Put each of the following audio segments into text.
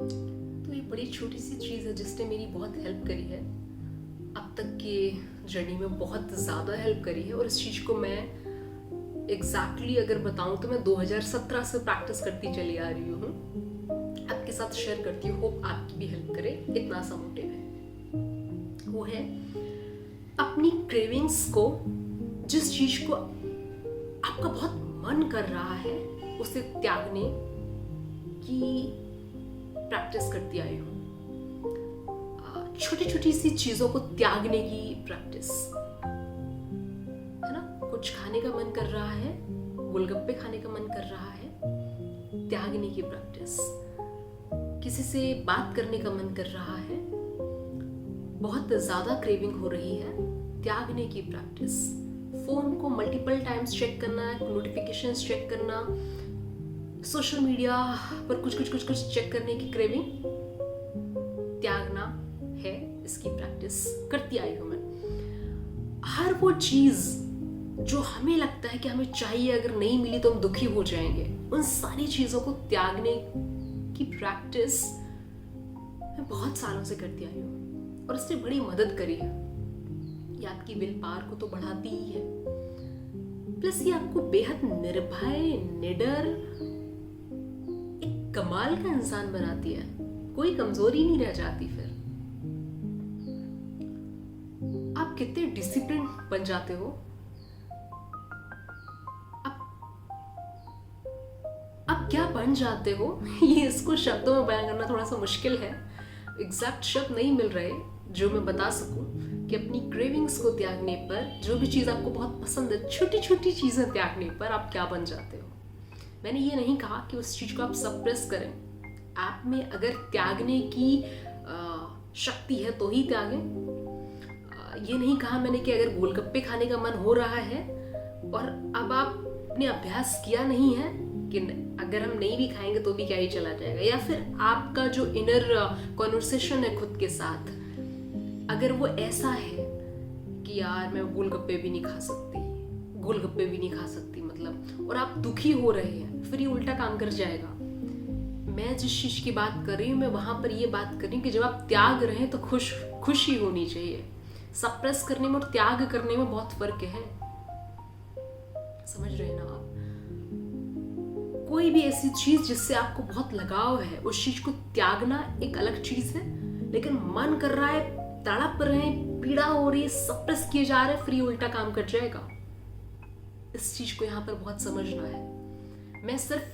तो ये बड़ी छोटी सी चीज़ है जिसने मेरी बहुत हेल्प करी है, अब तक के जर्नी में बहुत ज़्यादा हेल्प करी है। और इस चीज़ को मैं एग्जैक्टली अगर बताऊं तो मैं 2017 से प्रैक्टिस करती चली आ रही हूँ, आपके साथ शेयर करती हूँ। होप आपकी भी हेल्प करे, इतना सा मोटिव है। वो है अपनी क्रेविंग्स को, जिस चीज़ को आपका बहुत मन कर रहा है उसे त्यागने की प्रैक्टिस करती आई हूँ। छोटी छोटी सी चीजों को त्यागने की प्रैक्टिस है ना। कुछ खाने का मन कर रहा है, गोलगप्पे खाने का मन कर रहा है, त्यागने की प्रैक्टिस। किसी से बात करने का मन कर रहा है, बहुत ज्यादा क्रेविंग हो रही है, त्यागने की प्रैक्टिस। फोन को मल्टीपल टाइम्स चेक करना, नोटिफिकेशंस चेक करना, सोशल मीडिया पर कुछ चेक करने की क्रेविंग त्यागना है, इसकी प्रैक्टिस करती आई हूं मैं। हर वो चीज जो हमें लगता है कि हमें चाहिए, अगर नहीं मिली तो हम दुखी हो जाएंगे, उन सारी चीजों को त्यागने की प्रैक्टिस मैं बहुत सालों से करती आई हूं और इसने बड़ी मदद करी है। ये आपकी विल पावर को तो बढ़ाती ही है, प्लस ये आपको बेहद निर्भय, निडर, एक कमाल का इंसान बनाती है। कोई कमजोरी नहीं रह जाती। फिर आप कितने डिसिप्लिन बन जाते हो। आप क्या बन जाते हो, ये इसको शब्दों में बयान करना थोड़ा सा मुश्किल है। एग्जैक्ट शब्द नहीं मिल रहे जो मैं बता सकूं कि अपनी क्रेविंग्स को त्यागने पर, जो भी चीज़ आपको बहुत पसंद है, छोटी छोटी चीज़ें त्यागने पर आप क्या बन जाते हो। मैंने ये नहीं कहा कि उस चीज़ को आप सप्रेस करें। आप में अगर त्यागने की शक्ति है तो ही त्यागें। ये नहीं कहा मैंने कि अगर गोलगप्पे खाने का मन हो रहा है और अब आपने अभ्यास किया नहीं है कि अगर हम नहीं भी खाएंगे तो भी क्या ही चला जाएगा, या फिर आपका जो इनर कॉन्वर्सेशन है खुद के साथ, अगर वो ऐसा है कि यार मैं गोलगप्पे भी नहीं खा सकती, गोलगप्पे भी नहीं खा सकती मतलब, और आप दुखी हो रहे हैं, फिर ये उल्टा काम कर जाएगा। मैं जिस चीज की बात कर रही हूँ, मैं वहां पर ये बात कर रही हूँ कि जब आप त्याग रहे हैं तो खुशी होनी चाहिए। सप्रेस करने में और त्याग करने में बहुत फर्क है, समझ रहे हैं ना आप। कोई भी ऐसी चीज जिससे आपको बहुत लगाव है, उस चीज को त्यागना एक अलग चीज है, लेकिन मन कर रहा है, तड़प रहे हैं, पीड़ा हो रही है, सप्रेस किए जा रहे हैं, फिर ये उल्टा काम कर जाएगा। इस चीज को यहाँ पर बहुत समझना है। मैं सिर्फ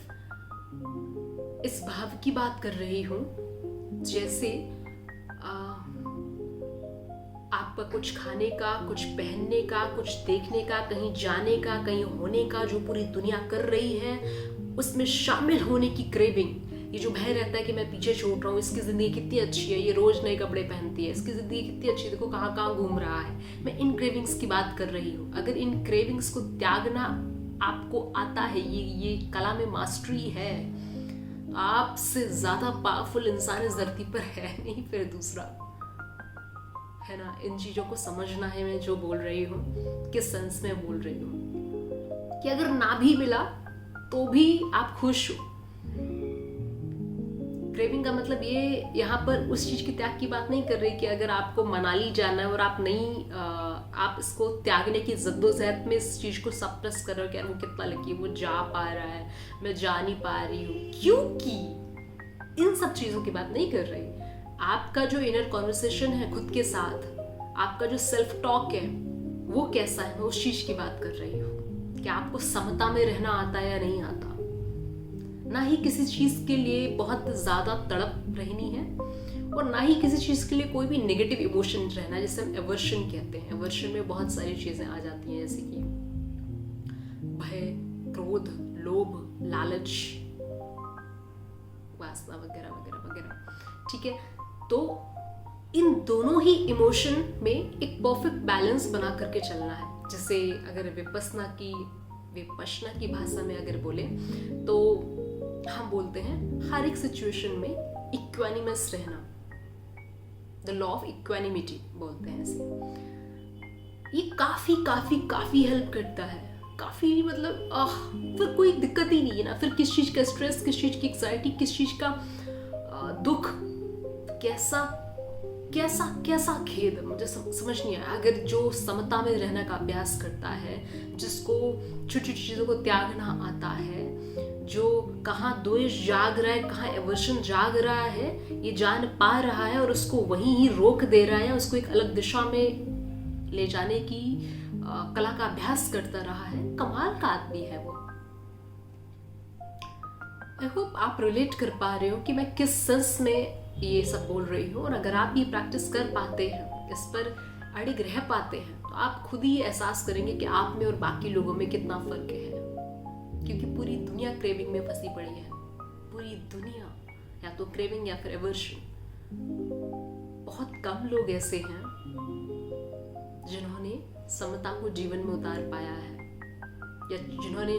इस भाव की बात कर रही हूं, जैसे आपका कुछ खाने का, कुछ पहनने का, कुछ देखने का, कहीं जाने का, कहीं होने का, जो पूरी दुनिया कर रही है, उसमें शामिल होने की क्रेविंग। ये जो भय रहता है कि मैं पीछे छूट रहा हूँ, इसकी जिंदगी कितनी अच्छी है, ये रोज नए कपड़े पहनती है, इसकी जिंदगी कितनी अच्छी है, देखो कहाँ कहाँ घूम रहा है। मैं इन क्रेविंग्स की बात कर रही हूँ। अगर इन क्रेविंग्स को त्यागना आपको आता है, ये कला में मास्टरी है, आपसे ज्यादा पावरफुल इंसान इस धरती पर है नहीं फिर दूसरा, है ना। इन चीजों को समझना है। मैं जो बोल रही हूँ किस सेंस में बोल रही हूँ कि अगर ना भी मिला तो भी आप खुश हो। क्रेविंग का मतलब ये, यहाँ पर उस चीज की त्याग की बात नहीं कर रही कि अगर आपको मनाली जाना है और आप नहीं आप इसको त्यागने की जद्दोजहद में इस चीज को सप्रेस कर रहे हो कि यार वो कितना लकी है, वो जा पा रहा है, मैं जा नहीं पा रही हूँ, क्योंकि इन सब चीजों की बात नहीं कर रही। आपका जो इनर कॉन्वर्सेशन है खुद के साथ, आपका जो सेल्फ टॉक है वो कैसा है, मैं उस चीज की बात कर रही हूँ कि आपको समता में रहना आता है या नहीं आता। ना ही किसी चीज के लिए बहुत ज्यादा तड़प रहनी है, और ना ही किसी चीज के लिए कोई भी नेगेटिव इमोशन रहना, जिसे हम एवर्शन कहते हैं। एवर्शन में बहुत सारी चीजें आ जाती हैं, जैसे कि भय, क्रोध, लोभ, लालच, वासना वगैरह वगैरह वगैरह। ठीक है, तो इन दोनों ही इमोशन में एक परफेक्ट बैलेंस बना करके चलना है। जैसे अगर विपश्यना की भाषा में अगर बोले तो हम बोलते हैं हर एक सिचुएशन में इक्वानिमस रहना, द लॉ ऑफ इक्वानिमिटी बोलते हैं ऐसे। ये काफी काफी काफी हेल्प करता है, काफी मतलब फिर कोई दिक्कत ही नहीं है ना। फिर किस चीज का स्ट्रेस, किस चीज की एंग्जाइटी, किस चीज का दुख, कैसा कैसा कैसा खेद, मुझे समझ नहीं आया। अगर जो समता में रहने का अभ्यास करता है, जिसको छोटी छोटी चीज़ों को त्यागना आता है, जो कहाँ द्वेष जाग रहा है, कहाँ एवर्शन जाग रहा है, ये जान पा रहा है और उसको वहीं ही रोक दे रहा है, उसको एक अलग दिशा में ले जाने की कला का अभ्यास करता रहा है, कमाल का आदमी है वो। आई होप आप रिलेट कर पा रहे हो कि मैं किस सेंस में ये सब बोल रही हूँ। और अगर आप ये प्रैक्टिस कर पाते हैं, इस पर अड़िग रह पाते हैं, तो आप खुद ही एहसास करेंगे कि आप में और बाकी लोगों में कितना फर्क है। क्योंकि पूरी दुनिया क्रेविंग में फंसी पड़ी है, पूरी दुनिया, या तो क्रेविंग या फिर एवर्शन। बहुत कम लोग ऐसे हैं जिन्होंने समता को जीवन में उतार पाया है, या जिन्होंने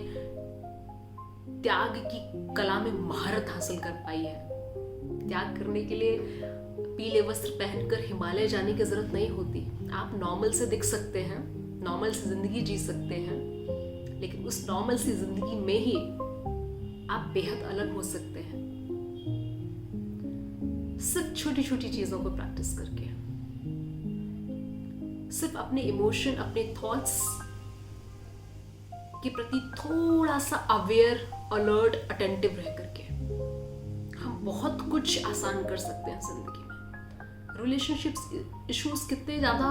त्याग की कला में महारत हासिल कर पाई है। त्याग करने के लिए पीले वस्त्र पहनकर हिमालय जाने की जरूरत नहीं होती। आप नॉर्मल से दिख सकते हैं, नॉर्मल से जिंदगी जी सकते हैं, लेकिन उस नॉर्मल सी जिंदगी में ही आप बेहद अलग हो सकते हैं, सिर्फ छोटी छोटी चीजों को प्रैक्टिस करके, सिर्फ अपने इमोशन, अपने थॉट्स के प्रति थोड़ा सा अवेयर, अलर्ट, अटेंटिव रह करके हम बहुत कुछ आसान कर सकते हैं जिंदगी में। रिलेशनशिप्स इश्यूज कितने ज्यादा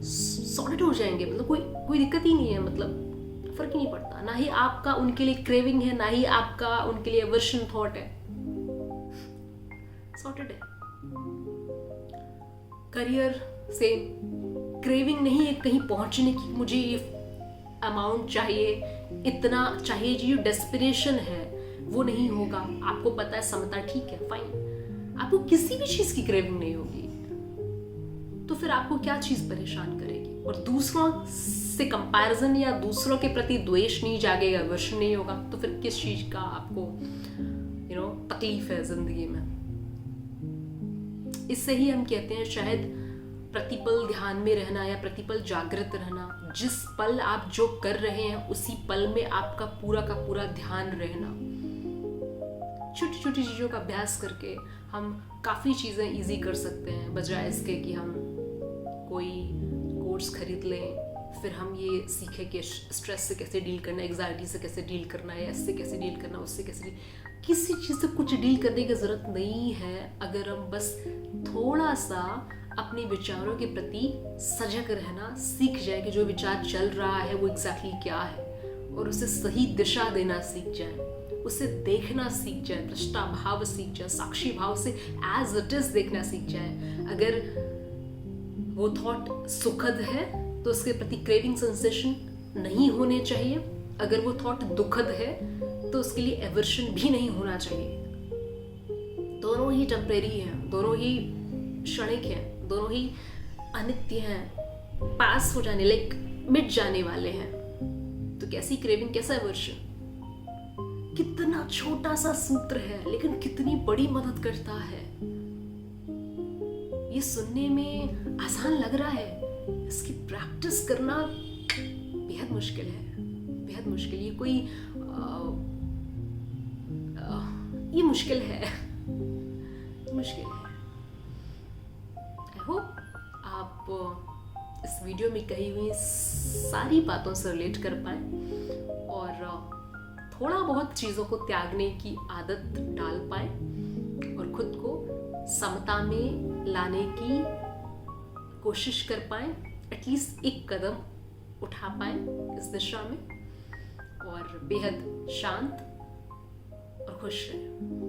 सॉर्टेड हो जाएंगे, मतलब कोई दिक्कत ही नहीं है, मतलब फर्क ही नहीं पड़ता। ना ही आपका उनके लिए क्रेविंग है, ना ही आपका उनके लिए एवर्शन थॉट है, सॉर्टेड है। करियर से क्रेविंग नहीं है कहीं पहुंचने की, मुझे ये अमाउंट चाहिए, इतना चाहिए, जो डेस्पिरेशन है वो नहीं होगा। आपको पता है समता ठीक है, फाइन, आपको किसी भी चीज की क्रेविंग नहीं होगी, तो फिर आपको क्या चीज परेशान करेगी? और दूसरों से कंपैरिजन या दूसरों के प्रति द्वेष नहीं जागेगा, एवर्शन नहीं होगा, तो फिर किस चीज का आपको तकलीफ है जिंदगी में? इससे ही हम कहते हैं शायद प्रतिपल ध्यान में रहना या प्रतिपल जागृत रहना। जिस पल आप जो कर रहे हैं उसी पल में आपका पूरा का पूरा ध्यान रहना। छोटी छोटी चीज़ों का अभ्यास करके हम काफ़ी चीज़ें इजी कर सकते हैं, बजाय इसके कि हम कोई कोर्स खरीद लें, फिर हम ये सीखें कि स्ट्रेस से कैसे डील करना, एग्जाइटी से कैसे डील करना है, इससे कैसे डील करना, उससे कैसे डील। किसी चीज़ से कुछ डील करने की ज़रूरत नहीं है अगर हम बस थोड़ा सा अपने विचारों के प्रति सजग रहना सीख जाए कि जो विचार चल रहा है वो एग्जैक्टली क्या है, और उसे सही दिशा देना सीख जाए, उसे देखना सीख जाए, दृष्टा भाव सीख जाए, साक्षी भाव से एज इट इज देखना सीख जाए। अगर वो थॉट सुखद है तो उसके प्रति क्रेविंग सेंसेशन नहीं होने चाहिए, अगर वो थॉट दुखद है तो उसके लिए एवर्शन भी नहीं होना चाहिए। दोनों ही टेम्परेरी हैं, दोनों ही क्षणिक हैं, दोनों ही अनित्य हैं, पास हो जाने, लाइक मिट जाने वाले हैं। तो कैसी क्रेविंग, कैसा एवर्शन? कितना छोटा सा सूत्र है लेकिन कितनी बड़ी मदद करता है। ये सुनने में आसान लग रहा है, इसकी प्रैक्टिस करना बेहद मुश्किल है, बेहद मुश्किल। ये कोई ये मुश्किल है, मुश्किल है। आई होप आप इस वीडियो में कही हुई सारी बातों से रिलेट कर पाए और थोड़ा बहुत चीज़ों को त्यागने की आदत डाल पाए और खुद को समता में लाने की कोशिश कर पाए, एटलीस्ट एक कदम उठा पाए इस दिशा में, और बेहद शांत और खुश रहें।